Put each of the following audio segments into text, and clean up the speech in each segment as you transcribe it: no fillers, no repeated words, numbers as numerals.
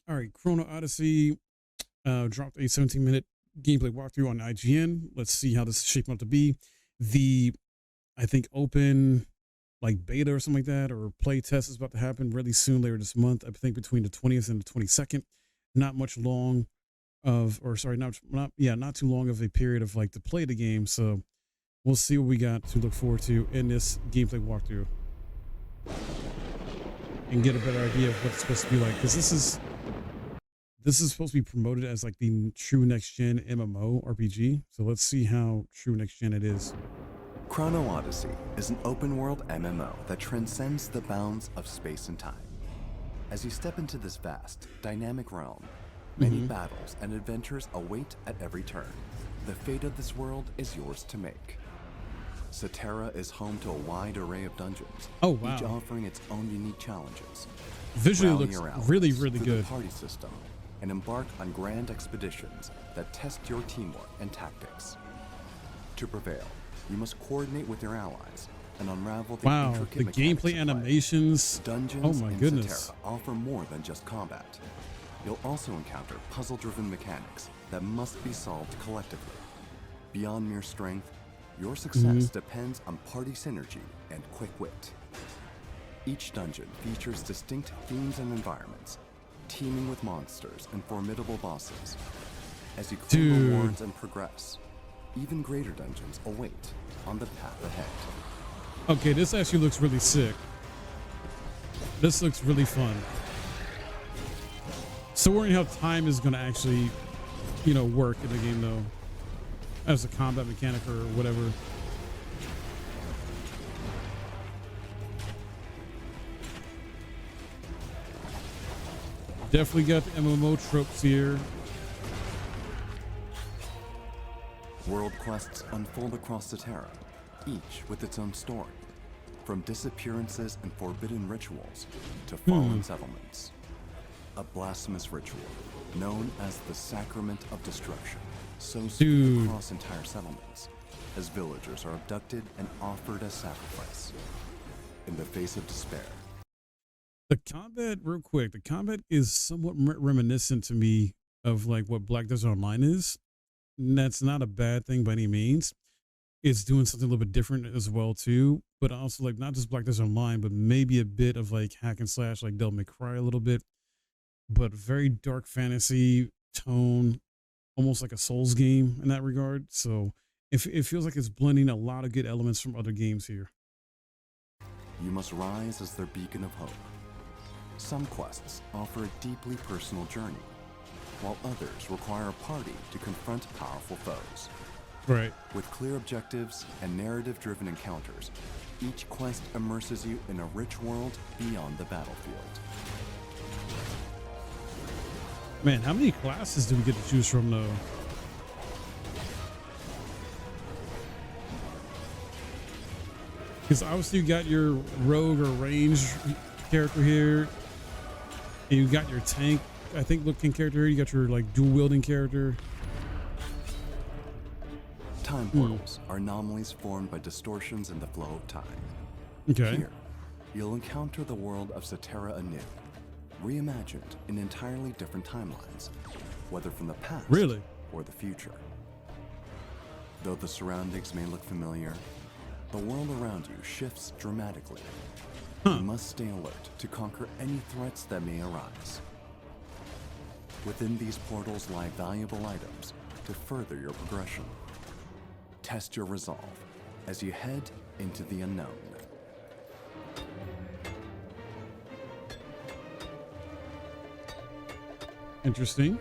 All right, Chrono Odyssey dropped a 17-minute gameplay walkthrough on IGN. Let's see how this is shaping up to be. The, I think, open like beta or something like that, or play test is about to happen really soon later this month. I think between the 20th and the 22nd. Not much long of, or sorry, not too long of a period of like to play the game. So we'll see what we got to look forward to in this gameplay walkthrough and get a better idea of what it's supposed to be like, because this is supposed to be promoted as like the true next gen MMO RPG. So let's see how true next gen it is. Chrono Odyssey is an open-world MMO that transcends the bounds of space and time. As you step into this vast, dynamic realm, many battles and adventures await at every turn. The fate of this world is yours to make. Cetera is home to a wide array of dungeons, each offering its own unique challenges. Visually looks really, really good. The party system, and embark on grand expeditions that test your teamwork and tactics. To prevail, you must coordinate with your allies and unravel the intricate gameplay animations. Dungeons oh my in goodness. Cetera offer more than just combat. You'll also encounter puzzle-driven mechanics that must be solved collectively. Beyond mere strength, your success depends on party synergy and quick wit. Each dungeon features distinct themes and environments, teeming with monsters and formidable bosses. As you climb the wards and progress, even greater dungeons await on the path ahead. Okay, this actually looks really sick. This looks really fun. So wondering how time is going to actually, work in the game though, as a combat mechanic or whatever. Definitely got the MMO tropes here. World quests unfold across Cetera, each with its own story, from disappearances and forbidden rituals to fallen settlements. A blasphemous ritual known as the Sacrament of Destruction sows fear across entire settlements as villagers are abducted and offered as sacrifice. In the face of despair, the combat, real quick, the combat is somewhat reminiscent to me of like what Black Desert Online is. And that's not a bad thing by any means. It's doing something a little bit different as well too, but also like not just Black Desert Online, but maybe a bit of like hack and slash, like Devil May Cry a little bit, but very dark fantasy tone, almost like a Souls game in that regard. So it feels like it's blending a lot of good elements from other games here. You must rise as their beacon of hope. Some quests offer a deeply personal journey, while others require a party to confront powerful foes. Right. With clear objectives and narrative-driven encounters, each quest immerses you in a rich world beyond the battlefield. Man, how many classes do we get to choose from though? Because obviously you got your rogue or range character here, and you got your tank, I think, looking character here. You got your like dual wielding character. Time portals are anomalies formed by distortions in the flow of time. Okay. Here, you'll encounter the world of Cetera anew, reimagined in entirely different timelines, whether from the past or the future. Though the surroundings may look familiar, the world around you shifts dramatically. You must stay alert to conquer any threats that may arise. Within these portals lie valuable items to further your progression. Test your resolve as you head into the unknown. Interesting.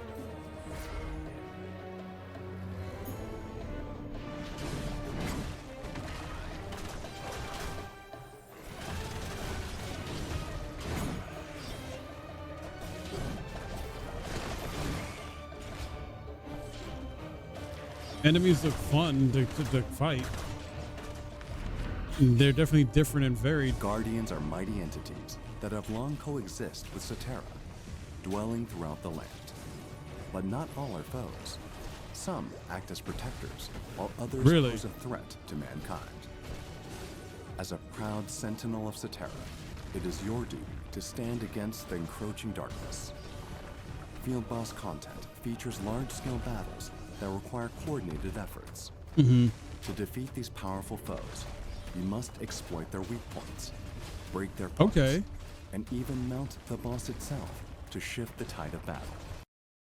Enemies look fun to fight. They're definitely different and varied. Guardians are mighty entities that have long coexist with Cetera, dwelling throughout the land. But not all are foes. Some act as protectors, while others pose a threat to mankind. As a proud sentinel of Cetera, it is your duty to stand against the encroaching darkness. Field boss content features large-scale battles that require coordinated efforts. Mm-hmm. To defeat these powerful foes, you must exploit their weak points, break their parts, Okay. and even mount the boss itself to shift the tide of battle.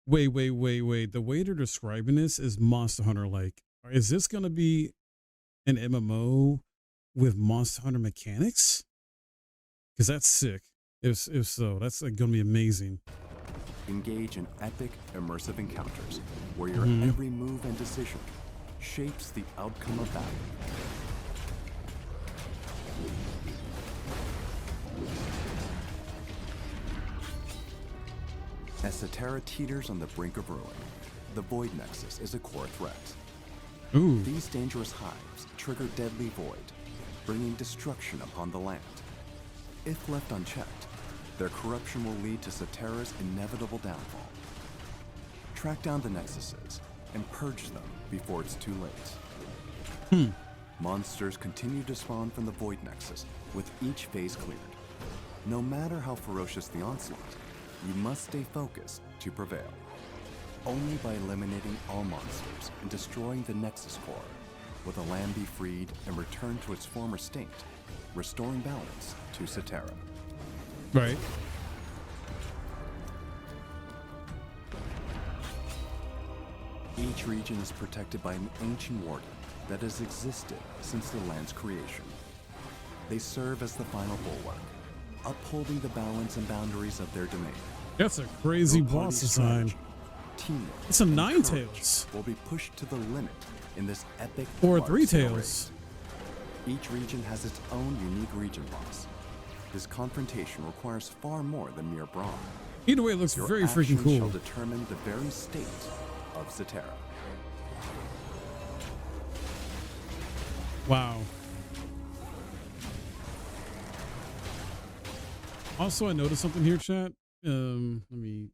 Wait. The way they're describing this is Monster Hunter like. Is this going to be an MMO with Monster Hunter mechanics? Because that's sick. If so, that's like, going to be amazing. Engage in epic, immersive encounters where your every move and decision shapes the outcome of battle. As Cetera teeters on the brink of ruin, the Void Nexus is a core threat. Ooh. These dangerous hives trigger deadly void, bringing destruction upon the land. If left unchecked, their corruption will lead to Cetera's inevitable downfall. Track down the Nexuses and purge them before it's too late. Monsters continue to spawn from the Void Nexus with each phase cleared. No matter how ferocious the onslaught, you must stay focused to prevail. Only by eliminating all monsters and destroying the Nexus core will the land be freed and return to its former state, restoring balance to Cetera. Right. Each region is protected by an ancient warden that has existed since the land's creation. They serve as the final bulwark, upholding the balance and boundaries of their domain. That's a crazy Your boss party's design. strategy, teamwork, It's a and Nine courage Tails. will be pushed to the limit in this epic Or a large-scale Three race. Tails. Each region has its own unique region boss. This confrontation requires far more than mere brawn. Either way, it looks Your very freaking actions cool. shall determine the very state of Cetera. Wow. Also, I noticed something here, chat. Let me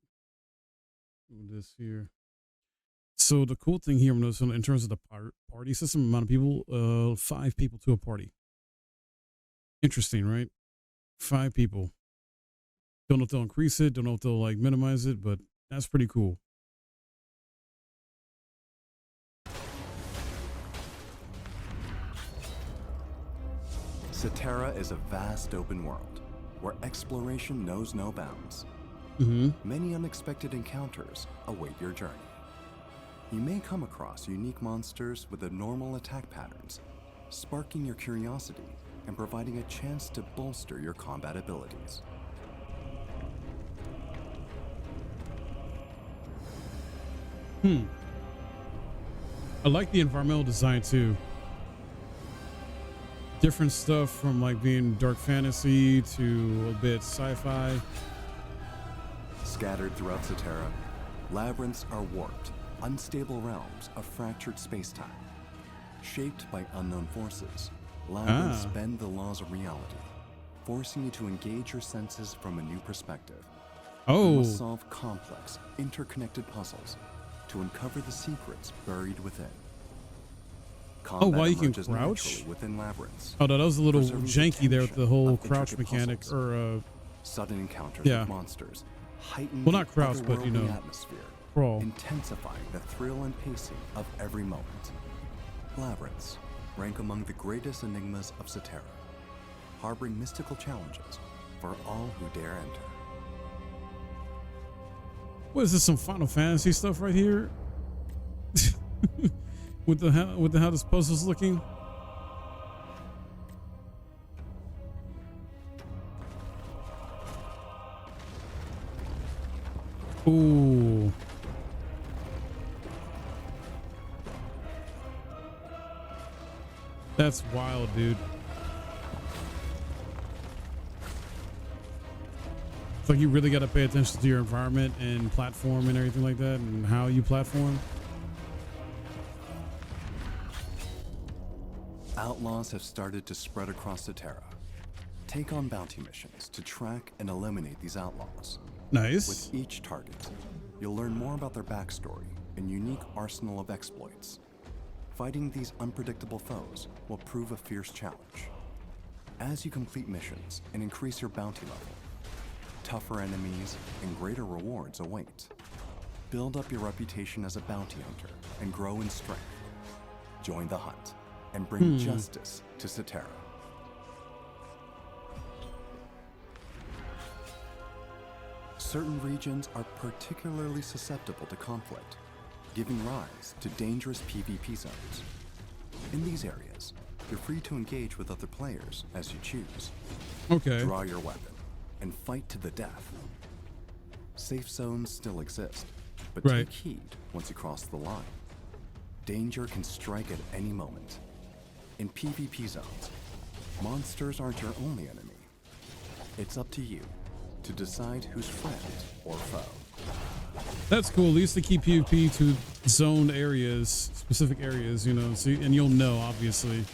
do this here. So the cool thing here, I'm noticing in terms of the party system, amount of people, 5 people to a party. Interesting, right? 5 people. Don't know if they'll increase it. Don't know if they'll like minimize it, but that's pretty cool. Cetera is a vast open world where exploration knows no bounds. Many unexpected encounters await your journey. You may come across unique monsters with abnormal attack patterns, sparking your curiosity and providing a chance to bolster your combat abilities. I like the environmental design too. Different stuff from like being dark fantasy to a bit sci-fi. Scattered throughout Cetera, labyrinths are warped, unstable realms of fractured space-time. Shaped by unknown forces, labyrinths bend the laws of reality, forcing you to engage your senses from a new perspective. You must solve complex, interconnected puzzles to uncover the secrets buried within. Combat wow, you can emerges crouch? naturally within labyrinths. Oh, no, that was a little preserving janky there with the tension whole of crouch intricate mechanic, puzzles. or Sudden encounters yeah. with monsters heighten Well, not the crouch, but, you otherworldly know, atmosphere, crawl. intensifying the thrill and pacing of every moment. Labyrinths rank among the greatest enigmas of Cetera, harboring mystical challenges for all who dare enter. What is this? Some Final Fantasy stuff right here? with how this puzzle's looking. Ooh. That's wild, dude. It's like you really got to pay attention to your environment and platform and everything like that, and how you platform. Outlaws have started to spread across Cetera. Take on bounty missions to track and eliminate these outlaws. Nice. With each target, you'll learn more about their backstory and unique arsenal of exploits. Fighting these unpredictable foes will prove a fierce challenge. As you complete missions and increase your bounty level, tougher enemies and greater rewards await. Build up your reputation as a bounty hunter and grow in strength. Join the hunt and bring justice to Cetera. Certain regions are particularly susceptible to conflict, giving rise to dangerous PvP zones. In these areas, you're free to engage with other players as you choose. Okay. Draw your weapon and fight to the death. Safe zones still exist, but take heed once you cross the line. Danger can strike at any moment. In PvP zones, monsters aren't your only enemy. It's up to you to decide who's friend or foe. That's cool. At least they keep PvP to zoned areas, specific areas, you know, so, and you'll know, obviously.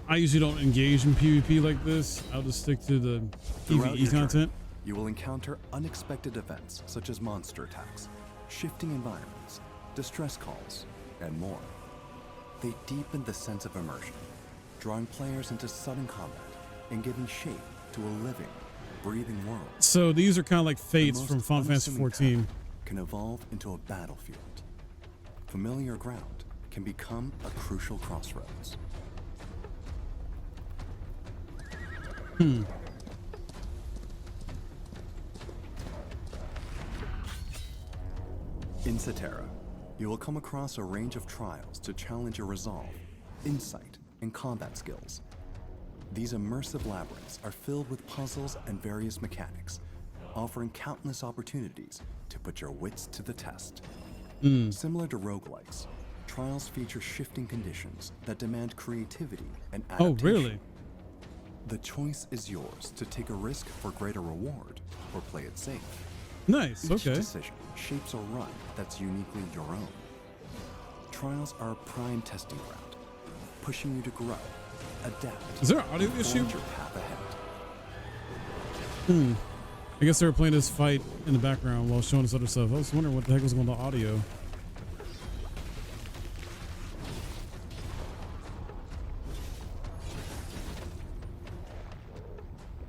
I usually don't engage in PvP like this. I'll just stick to the PvE content. You will encounter unexpected events such as monster attacks, shifting environments, distress calls, and more. They deepen the sense of immersion, drawing players into sudden combat and giving shape to a living, breathing world. So these are kind of like fates from Final Fantasy 14. Can evolve into a battlefield. Familiar ground can become a crucial crossroads. Hmm. In Cetera, you will come across a range of trials to challenge your resolve, insight, and combat skills. These immersive labyrinths are filled with puzzles and various mechanics, offering countless opportunities to put your wits to the test. Similar to roguelikes, trials feature shifting conditions that demand creativity and adaptation. Oh, really? The choice is yours to take a risk for greater reward or play it safe. Nice, Each okay. decision shapes a run that's uniquely your own. Trials are a prime testing ground, pushing you to grow, adapt. Is there an audio and issue? forge your path ahead. I guess they were playing this fight in the background while showing us other stuff. I was wondering what the heck was going on with the audio.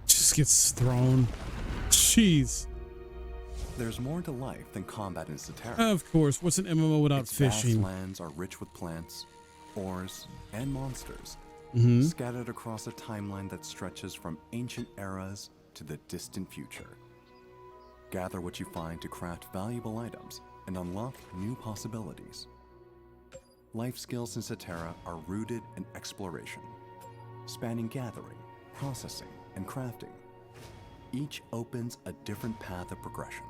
Just gets thrown. Jeez. There's more to life than combat in Cetera. Of course. What's an MMO without Its fishing? vast lands are rich with plants, ores, and monsters, scattered across a timeline that stretches from ancient eras to the distant future. Gather what you find to craft valuable items and unlock new possibilities. Life skills in Cetera are rooted in exploration, spanning gathering, processing, and crafting. Each opens a different path of progression.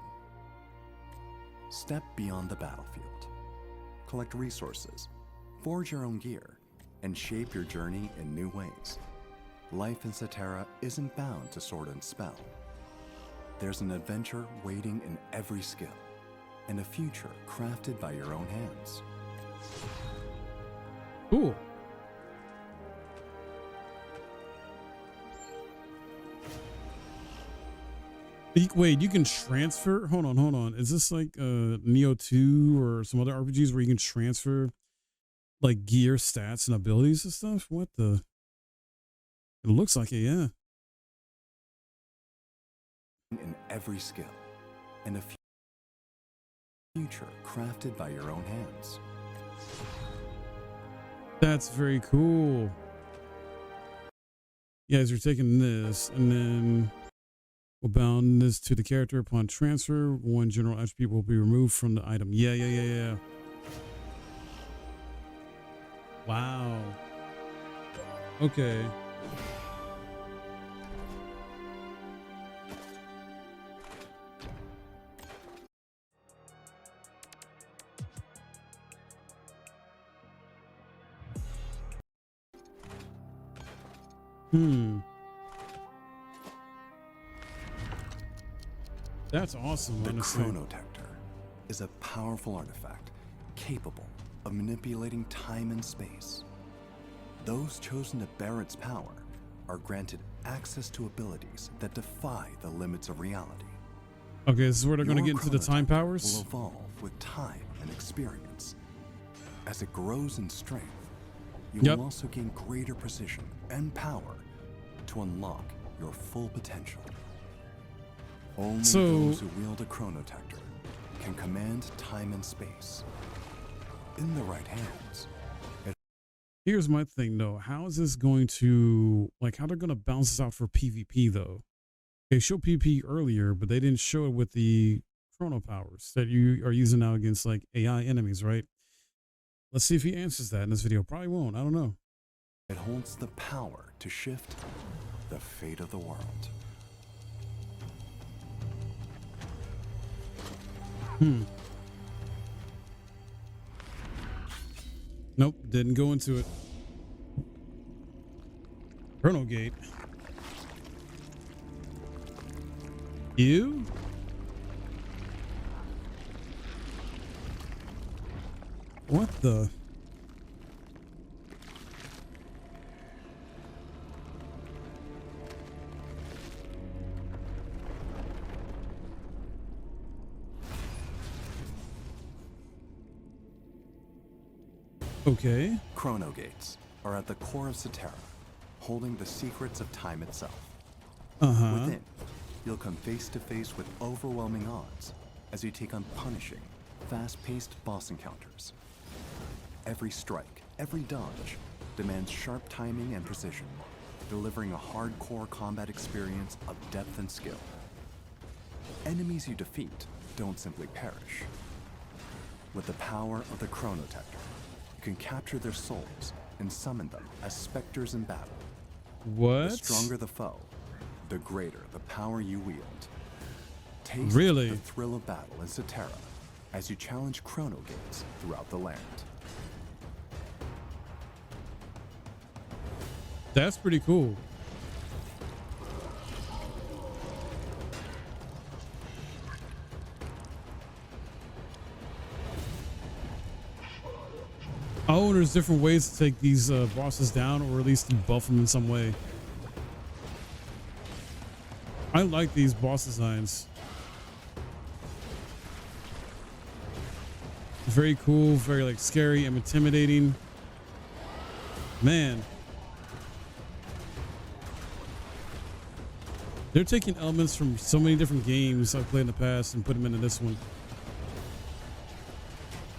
Step beyond the battlefield. Collect resources, forge your own gear, and shape your journey in new ways. Life in Cetera isn't bound to sword and spell. There's an adventure waiting in every skill, and a future crafted by your own hands. Cool. Wait, you can transfer? Hold on. Is this like Neo 2 or some other RPGs where you can transfer like gear, stats, and abilities and stuff? What the? It looks like it, yeah. In every skill, and a future crafted by your own hands. That's very cool. Yeah, as you're taking this, and then we'll bound this to the character upon transfer. One general attribute will be removed from the item. Yeah. Wow. Okay. That's awesome, The honestly. Chronoctor is a powerful artifact capable of manipulating time and space. Those chosen to bear its power are granted access to abilities that defy the limits of reality. Okay, this is where they're going to get into the time Chronoctor powers? will evolve with time and experience. As it grows in strength, you will also gain greater precision and power to unlock your full potential. Only those who wield a chronotector can command time and space. In the right hands. Here's my thing though. How is this going to, like, how they're going to balance this out for PvP though? They showed PvP earlier, but they didn't show it with the chrono powers that you are using now against like AI enemies, right? Let's see if he answers that in this video. Probably won't. I don't know. It holds the power to shift the fate of the world. Nope, didn't go into it. Chrono Gate. You? What the? Okay. Chrono Gates are at the core of Cetera, holding the secrets of time itself. Within, you'll come face to face with overwhelming odds as you take on punishing, fast-paced boss encounters. Every strike, every dodge demands sharp timing and precision, delivering a hardcore combat experience of depth and skill. Enemies you defeat don't simply perish. With the power of the Chronotector, you can capture their souls and summon them as specters in battle. What? The stronger the foe, the greater the power you wield. Taste the thrill of battle in Cetera as you challenge Chrono Gates throughout the land. That's pretty cool. Oh, there's different ways to take these bosses down, or at least to buff them in some way. I like these boss designs. Very cool, very like scary and intimidating. Man. They're taking elements from so many different games I've played in the past and put them into this one.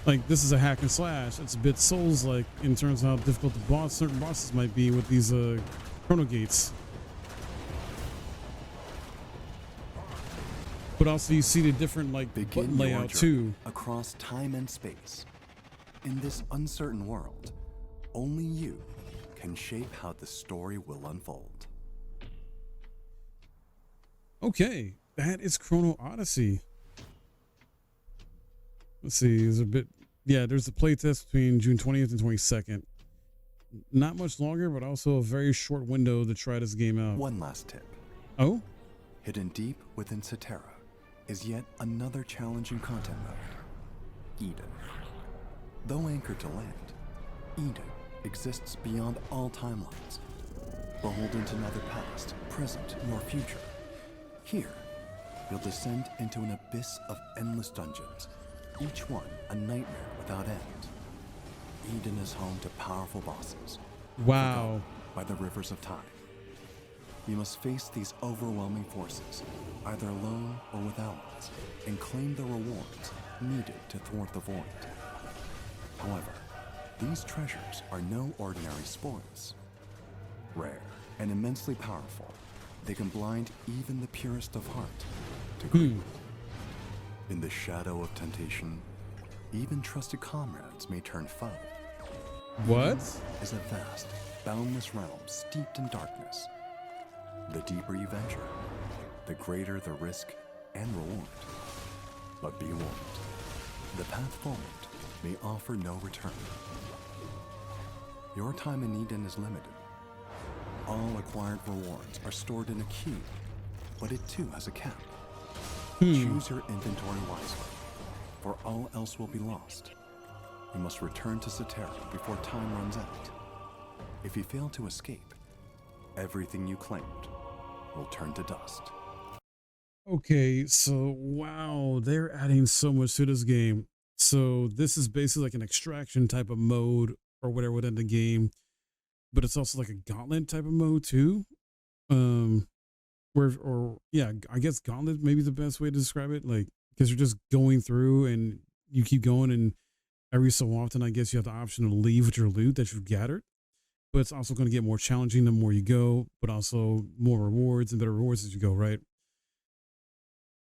Like, this is a hack and slash. It's a bit Souls-like in terms of how difficult the certain bosses might be with these Chrono Gates. But also you see the different like button layout too. Across time and space. In this uncertain world, only you can shape how the story will unfold. Okay, that is Chrono Odyssey. Let's see, there's a bit, yeah, there's a playtest between June 20th and 22nd. Not much longer, but also a very short window to try this game out. One last tip. Oh? Hidden deep within Cetera is yet another challenging content mode, Eden. Though anchored to land, Eden exists beyond all timelines, beholden to neither past, present, nor future. Here, you'll descend into an abyss of endless dungeons, each one a nightmare without end. Eden is home to powerful bosses. Wow. By the rivers of time. You must face these overwhelming forces, either alone or with allies, and claim the rewards needed to thwart the void. However, these treasures are no ordinary spoils. Rare and immensely powerful, they can blind even the purest of heart to greed. In the shadow of temptation, even trusted comrades may turn foe. What? Is a vast, boundless realm steeped in darkness. The deeper you venture, the greater the risk and reward. But be warned, the path forward may offer no return. Your time in Eden is limited. All acquired rewards are stored in a cube, but it too has a cap. Choose your inventory wisely, for all else will be lost. You must return to Cetera before time runs out. If you fail to escape, everything you claimed will turn to dust. Okay, so wow, they're adding so much to this game. So this is basically like an extraction type of mode or whatever within the game, but it's also like a gauntlet type of mode too. I guess gauntlet maybe the best way to describe it, like because you're just going through and you keep going, and every so often I guess you have the option to leave with your loot that you've gathered, but it's also going to get more challenging the more you go, but also more rewards and better rewards as you go, right?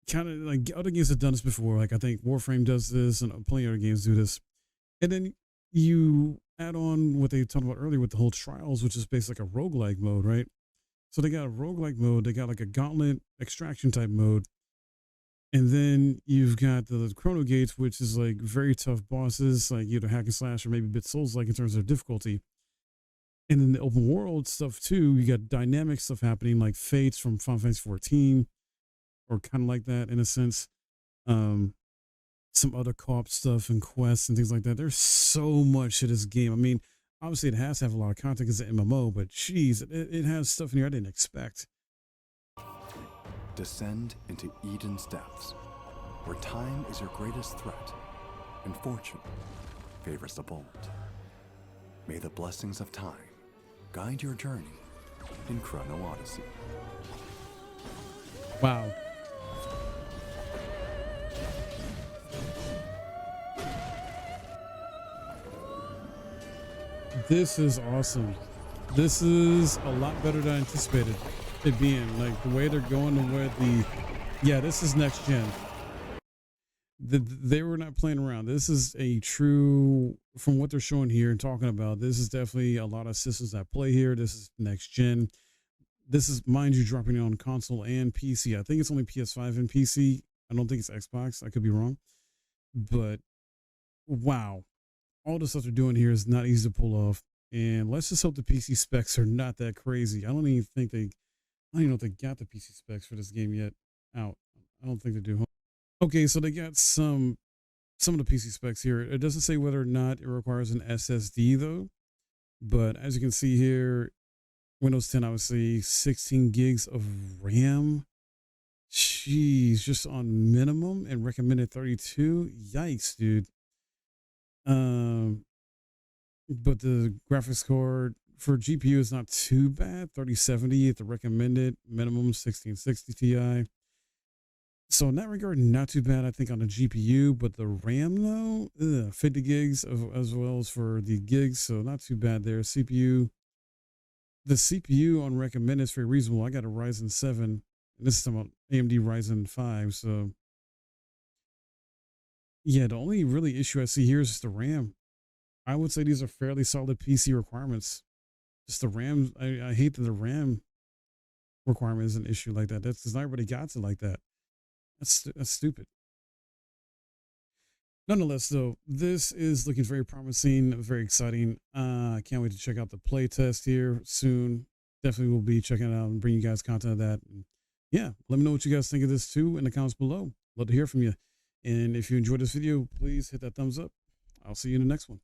Kind of like other games have done this before, like I think Warframe does this and plenty of other games do this. And then you add on what they talked about earlier with the whole trials, which is basically like a roguelike mode, right? So they got a roguelike mode, they got like a gauntlet extraction type mode. And then you've got the Chrono Gates, which is like very tough bosses, like either hack and slash or maybe a bit Souls like in terms of difficulty. And then the open world stuff too, you got dynamic stuff happening like Fates from Final Fantasy 14, or kind of like that in a sense. Some other co-op stuff and quests and things like that. There's so much to this game. I mean, obviously it has to have a lot of content because it's an MMO, but geez, it has stuff in here I didn't expect. Descend into Eden's depths, where time is your greatest threat, and fortune favors the bold. May the blessings of time guide your journey in Chrono Odyssey. Wow. This is awesome. This is a lot better than I anticipated it being. Like the way they're going, this is next gen. They were not playing around. This is a true, from what they're showing here and talking about, this is definitely a lot of systems that play here. This is next gen. This is, mind you, dropping on console and PC. I think it's only PS5 and PC. I don't think it's Xbox. I could be wrong. But wow. All the stuff they're doing here is not easy to pull off. And let's just hope the PC specs are not that crazy. I don't even know if they got the PC specs for this game yet out. I don't think they do. Okay, so they got some of the PC specs here. It doesn't say whether or not it requires an SSD though. But as you can see here, Windows 10, obviously 16 gigs of RAM. Jeez, just on minimum, and recommended 32. Yikes, dude. But the graphics card for GPU is not too bad. 3070 at the recommended, minimum 1660 Ti. So in that regard, not too bad, I think, on the GPU. But the RAM though, 50 gigs as well as for the gigs, so not too bad there. CPU, the CPU on recommended is very reasonable. I got a Ryzen 7, and this is about AMD Ryzen 5. So yeah, the only really issue I see here is just the RAM. I would say these are fairly solid PC requirements. Just the RAM, I hate that the RAM requirement is an issue like that. That's because not everybody got it like that. That's stupid. Nonetheless, though, this is looking very promising, very exciting. I can't wait to check out the play test here soon. Definitely will be checking it out and bring you guys content of that. And yeah, let me know what you guys think of this too in the comments below. Love to hear from you. And if you enjoyed this video, please hit that thumbs up. I'll see you in the next one.